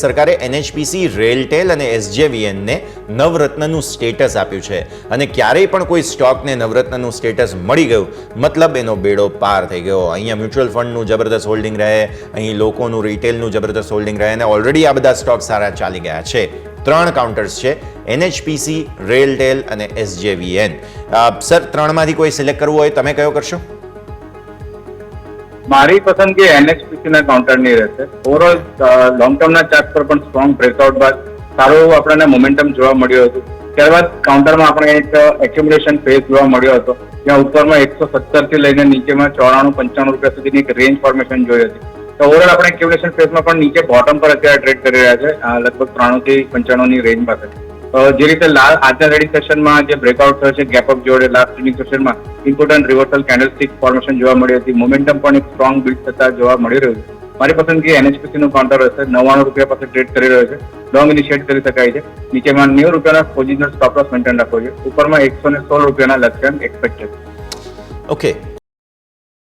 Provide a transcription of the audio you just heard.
સરકારે એનએચપીસી, રેલટેલ અને એસજેવીએનને નવરત્નનું સ્ટેટસ આપ્યું છે અને ક્યારેય પણ કોઈ સ્ટોકને નવરત્નનું સ્ટેટસ મળી ગયું મતલબ એનો બેડો પાર થઈ ગયો. અહીંયા મ્યુચ્યુઅલ ફંડનું જબરદસ્ત હોલ્ડિંગ રહે, અહીં લોકોનું રિટેલનું જબરદસ્ત હોલ્ડિંગ રહે અને ઓલરેડી આ બધા સ્ટોક સારા ચાલી ગયા છે. 3 કાઉન્ટર્સ છે, એનએચપીસી, રેલટેલ અને એસજેવીએન. સર, 3માંથી કોઈ સિલેક્ટ કરવું હોય તમે કયો કરશો? મારી પસંદગી એનએચપીસી ના કાઉન્ટરની રહેશે. ઓવરઓલ લોંગ ટર્મના ચાર્ટ પર પણ સ્ટ્રોંગ બ્રેકઆઉટ બાદ સારું એવું આપણને મોમેન્ટમ જોવા મળ્યું હતું. ત્યારબાદ કાઉન્ટરમાં આપણે એક એક્યુમ્યુલેશન ફેઝ જોવા મળ્યો હતો, જ્યાં ઉપરમાં 170 થી લઈને નીચેમાં 94-95 રૂપિયા સુધીની એક રેન્જ ફોર્મેશન જોઈ હતી. તો ઓવરઓલ આપણે એક્યુમ્યુલેશન ફેઝમાં પણ નીચે બોટમ પર અત્યારે ટ્રેડ કરી રહ્યા છે, લગભગ 93 થી 95 ની રેન્જ પાસે. જે રીતે આજના ટ્રેડિંગ સેશનમાં જે બ્રેકઆઉટ થયો છે ગેપઅપ જોડે લાસ્ટ ટ્રેડિંગ સેશનમાં ઇમ્પોર્ટન્ટ રિવર્સલ કેન્ડલસ્ટિક ફોર્મેશન જોવા મળી હતી. મોમેન્ટમ પણ એક સ્ટ્રોંગ બિલ્ડ થતા જોવા મળી રહ્યું છે. મારી પસંદગી એનએચપીસી નું કાઉન્ટર હશે. 99 રૂપિયા પાસે ટ્રેડ કરી રહ્યો છે. લોંગ ઇનિશિએટ કરી શકાય છે. નીચેમાં 90 રૂપિયાના પોઝિશનલ સ્ટોપ લોસ મેન્ટેન રાખવો જોઈએ. ઉપરમાં 116 રૂપિયાના લક્ષ્યાંક એક્સપેક્ટ છે. ઓકે.